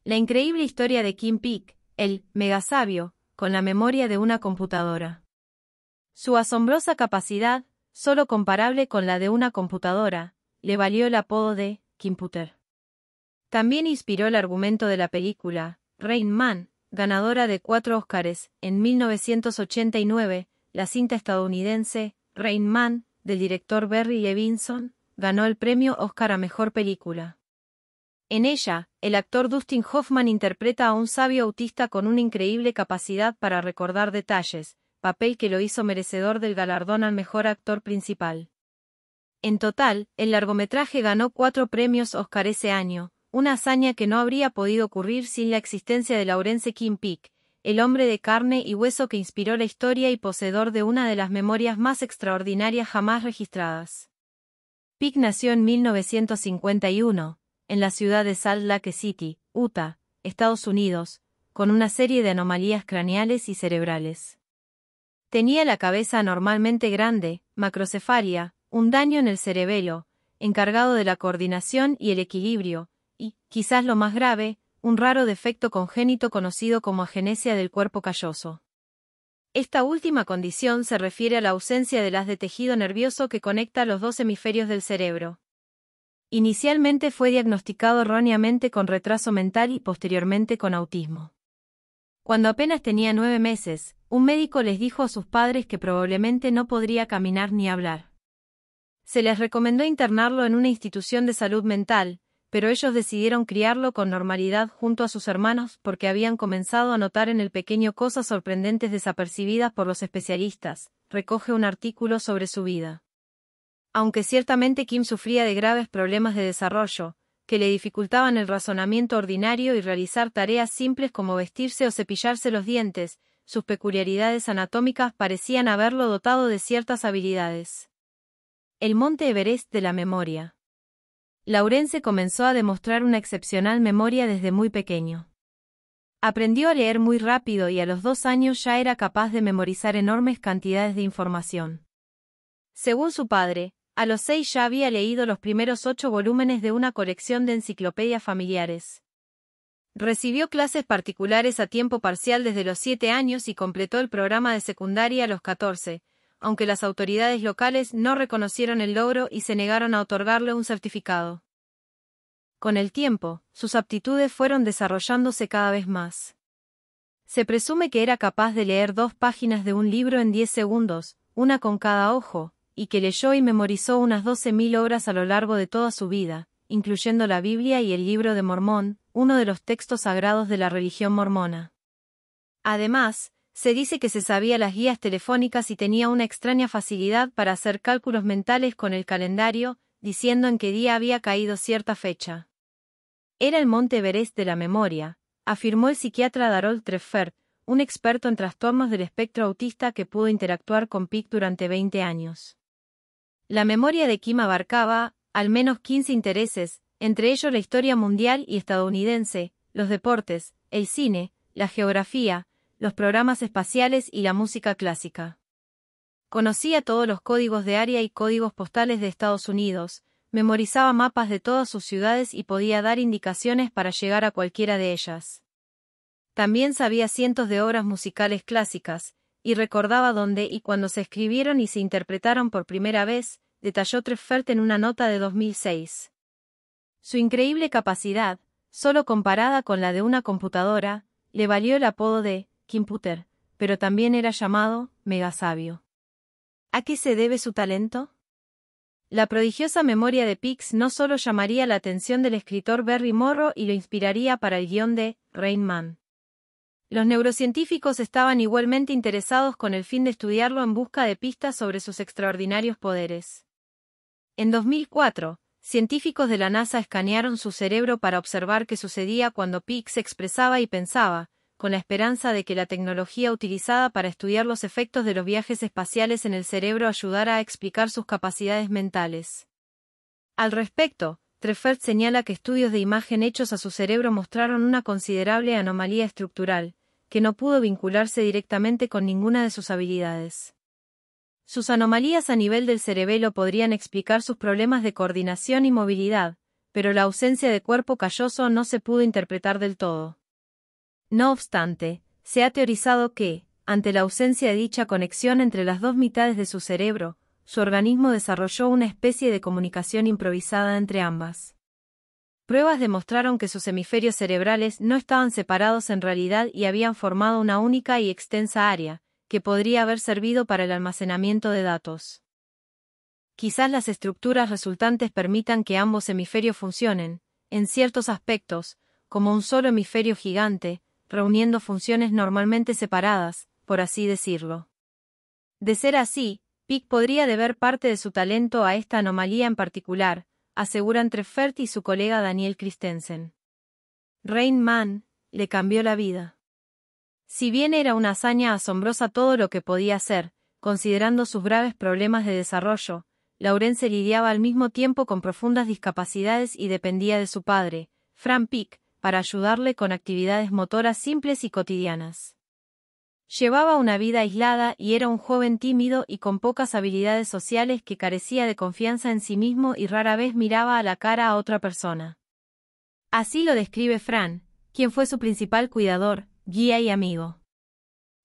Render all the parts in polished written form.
La increíble historia de Kim Peek, el megasabio, con la memoria de una computadora. Su asombrosa capacidad, solo comparable con la de una computadora, le valió el apodo de Kimputer. También inspiró el argumento de la película Rain Man, ganadora de 4 Óscares. En 1989, la cinta estadounidense Rain Man, del director Barry Levinson, ganó el premio Óscar a Mejor Película. En ella, el actor Dustin Hoffman interpreta a un sabio autista con una increíble capacidad para recordar detalles, papel que lo hizo merecedor del galardón al mejor actor principal. En total, el largometraje ganó 4 premios Óscar ese año, una hazaña que no habría podido ocurrir sin la existencia de Lawrence Kim Peek, el hombre de carne y hueso que inspiró la historia y poseedor de una de las memorias más extraordinarias jamás registradas. Peek nació en 1951, en la ciudad de Salt Lake City, Utah, Estados Unidos, con una serie de anomalías craneales y cerebrales. Tenía la cabeza anormalmente grande, macrocefalia, un daño en el cerebelo, encargado de la coordinación y el equilibrio, y, quizás lo más grave, un raro defecto congénito conocido como agenesia del cuerpo calloso. Esta última condición se refiere a la ausencia del haz de tejido nervioso que conecta los 2 hemisferios del cerebro. Inicialmente fue diagnosticado erróneamente con retraso mental y posteriormente con autismo. Cuando apenas tenía 9 meses, un médico les dijo a sus padres que probablemente no podría caminar ni hablar. Se les recomendó internarlo en una institución de salud mental, pero ellos decidieron criarlo con normalidad junto a sus hermanos porque habían comenzado a notar en el pequeño cosas sorprendentes desapercibidas por los especialistas, recoge un artículo sobre su vida. Aunque ciertamente Kim sufría de graves problemas de desarrollo, que le dificultaban el razonamiento ordinario y realizar tareas simples como vestirse o cepillarse los dientes, sus peculiaridades anatómicas parecían haberlo dotado de ciertas habilidades. El Monte Everest de la memoria. Lawrence comenzó a demostrar una excepcional memoria desde muy pequeño. Aprendió a leer muy rápido y a los 2 años ya era capaz de memorizar enormes cantidades de información. Según su padre, a los 6 ya había leído los primeros 8 volúmenes de una colección de enciclopedias familiares. Recibió clases particulares a tiempo parcial desde los 7 años y completó el programa de secundaria a los 14, aunque las autoridades locales no reconocieron el logro y se negaron a otorgarle un certificado. Con el tiempo, sus aptitudes fueron desarrollándose cada vez más. Se presume que era capaz de leer 2 páginas de un libro en 10 segundos, una con cada ojo, y que leyó y memorizó unas 12.000 obras a lo largo de toda su vida, incluyendo la Biblia y el Libro de Mormón, uno de los textos sagrados de la religión mormona. Además, se dice que se sabía las guías telefónicas y tenía una extraña facilidad para hacer cálculos mentales con el calendario, diciendo en qué día había caído cierta fecha. Era el Monte Everest de la memoria, afirmó el psiquiatra Darrell Treffert, un experto en trastornos del espectro autista que pudo interactuar con Peek durante 20 años. La memoria de Kim abarcaba, al menos 15 intereses, entre ellos la historia mundial y estadounidense, los deportes, el cine, la geografía, los programas espaciales y la música clásica. Conocía todos los códigos de área y códigos postales de Estados Unidos, memorizaba mapas de todas sus ciudades y podía dar indicaciones para llegar a cualquiera de ellas. También sabía cientos de obras musicales clásicas, y recordaba dónde y cuándo se escribieron y se interpretaron por primera vez, detalló Treffert en una nota de 2006. Su increíble capacidad, solo comparada con la de una computadora, le valió el apodo de Kimputer, pero también era llamado megasabio. ¿A qué se debe su talento? La prodigiosa memoria de Peek no solo llamaría la atención del escritor Barry Morrow y lo inspiraría para el guión de Rain Man. Los neurocientíficos estaban igualmente interesados con el fin de estudiarlo en busca de pistas sobre sus extraordinarios poderes. En 2004, científicos de la NASA escanearon su cerebro para observar qué sucedía cuando Peek se expresaba y pensaba, con la esperanza de que la tecnología utilizada para estudiar los efectos de los viajes espaciales en el cerebro ayudara a explicar sus capacidades mentales. Al respecto, Treffert señala que estudios de imagen hechos a su cerebro mostraron una considerable anomalía estructural, que no pudo vincularse directamente con ninguna de sus habilidades. Sus anomalías a nivel del cerebelo podrían explicar sus problemas de coordinación y movilidad, pero la ausencia de cuerpo calloso no se pudo interpretar del todo. No obstante, se ha teorizado que, ante la ausencia de dicha conexión entre las dos mitades de su cerebro, su organismo desarrolló una especie de comunicación improvisada entre ambas. Pruebas demostraron que sus hemisferios cerebrales no estaban separados en realidad y habían formado una única y extensa área, que podría haber servido para el almacenamiento de datos. Quizás las estructuras resultantes permitan que ambos hemisferios funcionen, en ciertos aspectos, como un solo hemisferio gigante, reuniendo funciones normalmente separadas, por así decirlo. De ser así, Pick podría deber parte de su talento a esta anomalía en particular, aseguran Treffert y su colega Daniel Christensen. Rain Man le cambió la vida. Si bien era una hazaña asombrosa todo lo que podía hacer, considerando sus graves problemas de desarrollo, Lawrence lidiaba al mismo tiempo con profundas discapacidades y dependía de su padre, Frank Pick, para ayudarle con actividades motoras simples y cotidianas. Llevaba una vida aislada y era un joven tímido y con pocas habilidades sociales que carecía de confianza en sí mismo y rara vez miraba a la cara a otra persona. Así lo describe Fran, quien fue su principal cuidador, guía y amigo.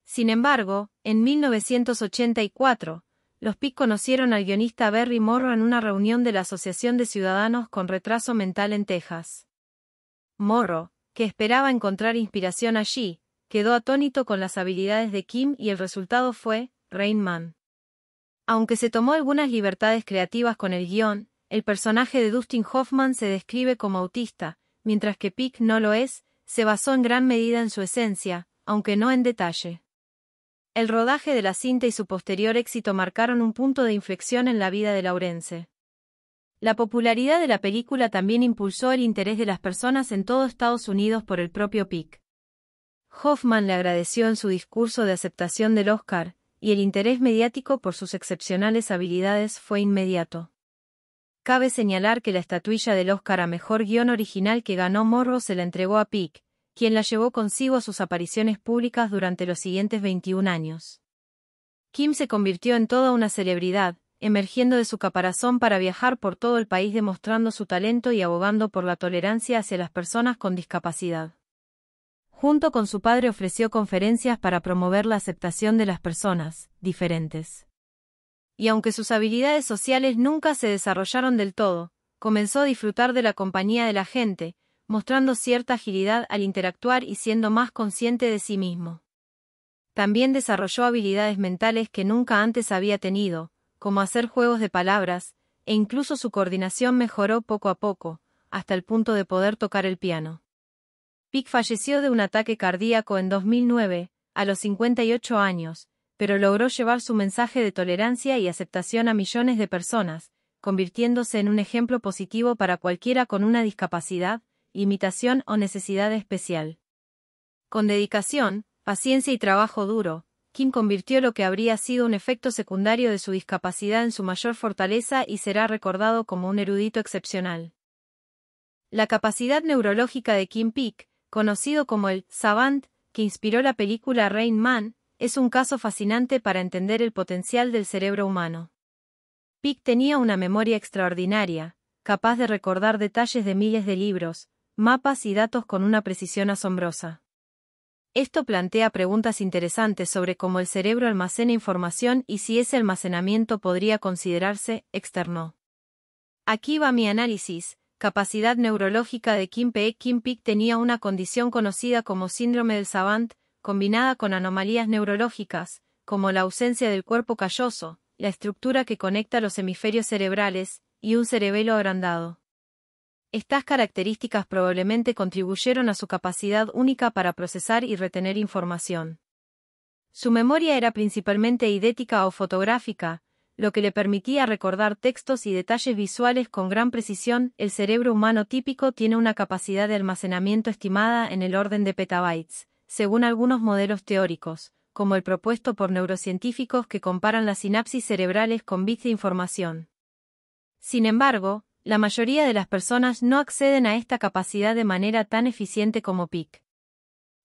Sin embargo, en 1984, los Pick conocieron al guionista Barry Morrow en una reunión de la Asociación de Ciudadanos con Retraso Mental en Texas. Morrow, que esperaba encontrar inspiración allí, quedó atónito con las habilidades de Kim y el resultado fue Rain Man. Aunque se tomó algunas libertades creativas con el guión, el personaje de Dustin Hoffman se describe como autista, mientras que Pick no lo es, se basó en gran medida en su esencia, aunque no en detalle. El rodaje de la cinta y su posterior éxito marcaron un punto de inflexión en la vida de Lawrence. La popularidad de la película también impulsó el interés de las personas en todo Estados Unidos por el propio Pick. Hoffman le agradeció en su discurso de aceptación del Oscar, y el interés mediático por sus excepcionales habilidades fue inmediato. Cabe señalar que la estatuilla del Oscar a Mejor Guión Original que ganó Morrow se la entregó a Pick, quien la llevó consigo a sus apariciones públicas durante los siguientes 21 años. Kim se convirtió en toda una celebridad, emergiendo de su caparazón para viajar por todo el país demostrando su talento y abogando por la tolerancia hacia las personas con discapacidad. Junto con su padre ofreció conferencias para promover la aceptación de las personas diferentes. Y aunque sus habilidades sociales nunca se desarrollaron del todo, comenzó a disfrutar de la compañía de la gente, mostrando cierta agilidad al interactuar y siendo más consciente de sí mismo. También desarrolló habilidades mentales que nunca antes había tenido, como hacer juegos de palabras, e incluso su coordinación mejoró poco a poco, hasta el punto de poder tocar el piano. Pick falleció de un ataque cardíaco en 2009, a los 58 años, pero logró llevar su mensaje de tolerancia y aceptación a millones de personas, convirtiéndose en un ejemplo positivo para cualquiera con una discapacidad, limitación o necesidad especial. Con dedicación, paciencia y trabajo duro, Kim convirtió lo que habría sido un efecto secundario de su discapacidad en su mayor fortaleza y será recordado como un erudito excepcional. La capacidad neurológica de Kim Pick, conocido como el Savant, que inspiró la película Rain Man, es un caso fascinante para entender el potencial del cerebro humano. Pick tenía una memoria extraordinaria, capaz de recordar detalles de miles de libros, mapas y datos con una precisión asombrosa. Esto plantea preguntas interesantes sobre cómo el cerebro almacena información y si ese almacenamiento podría considerarse externo. Aquí va mi análisis. Capacidad neurológica de Kim Pick. Kim Pick tenía una condición conocida como síndrome del Savant, combinada con anomalías neurológicas, como la ausencia del cuerpo calloso, la estructura que conecta los hemisferios cerebrales, y un cerebelo agrandado. Estas características probablemente contribuyeron a su capacidad única para procesar y retener información. Su memoria era principalmente eidética o fotográfica, lo que le permitía recordar textos y detalles visuales con gran precisión. El cerebro humano típico tiene una capacidad de almacenamiento estimada en el orden de petabytes, según algunos modelos teóricos, como el propuesto por neurocientíficos que comparan las sinapsis cerebrales con bits de información. Sin embargo, la mayoría de las personas no acceden a esta capacidad de manera tan eficiente como Pick.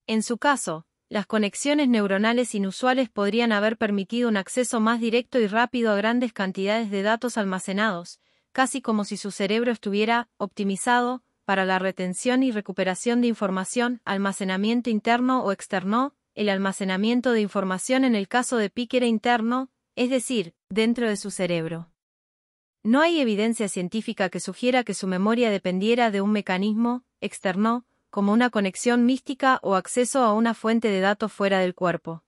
En su caso, las conexiones neuronales inusuales podrían haber permitido un acceso más directo y rápido a grandes cantidades de datos almacenados, casi como si su cerebro estuviera optimizado para la retención y recuperación de información, almacenamiento interno o externo. El almacenamiento de información en el caso de Pick era interno, es decir, dentro de su cerebro. No hay evidencia científica que sugiera que su memoria dependiera de un mecanismo externo, como una conexión mística o acceso a una fuente de datos fuera del cuerpo.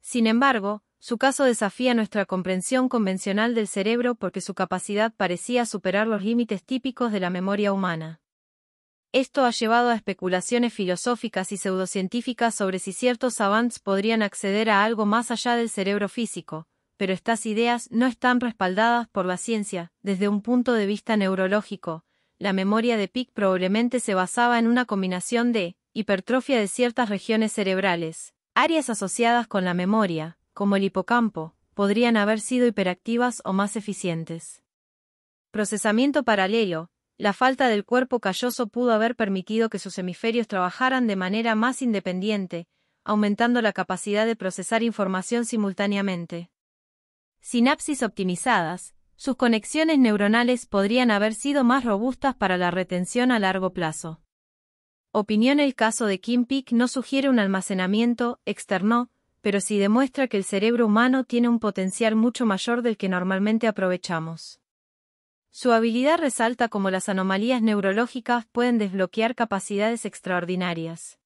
Sin embargo, su caso desafía nuestra comprensión convencional del cerebro porque su capacidad parecía superar los límites típicos de la memoria humana. Esto ha llevado a especulaciones filosóficas y pseudocientíficas sobre si ciertos savants podrían acceder a algo más allá del cerebro físico, pero estas ideas no están respaldadas por la ciencia. Desde un punto de vista neurológico, la memoria de Pick probablemente se basaba en una combinación de hipertrofia de ciertas regiones cerebrales. Áreas asociadas con la memoria, como el hipocampo, podrían haber sido hiperactivas o más eficientes. Procesamiento paralelo. La falta del cuerpo calloso pudo haber permitido que sus hemisferios trabajaran de manera más independiente, aumentando la capacidad de procesar información simultáneamente. Sinapsis optimizadas. Sus conexiones neuronales podrían haber sido más robustas para la retención a largo plazo. Opinión: el caso de Kim Pick no sugiere un almacenamiento externo, pero sí demuestra que el cerebro humano tiene un potencial mucho mayor del que normalmente aprovechamos. Su habilidad resalta cómo las anomalías neurológicas pueden desbloquear capacidades extraordinarias.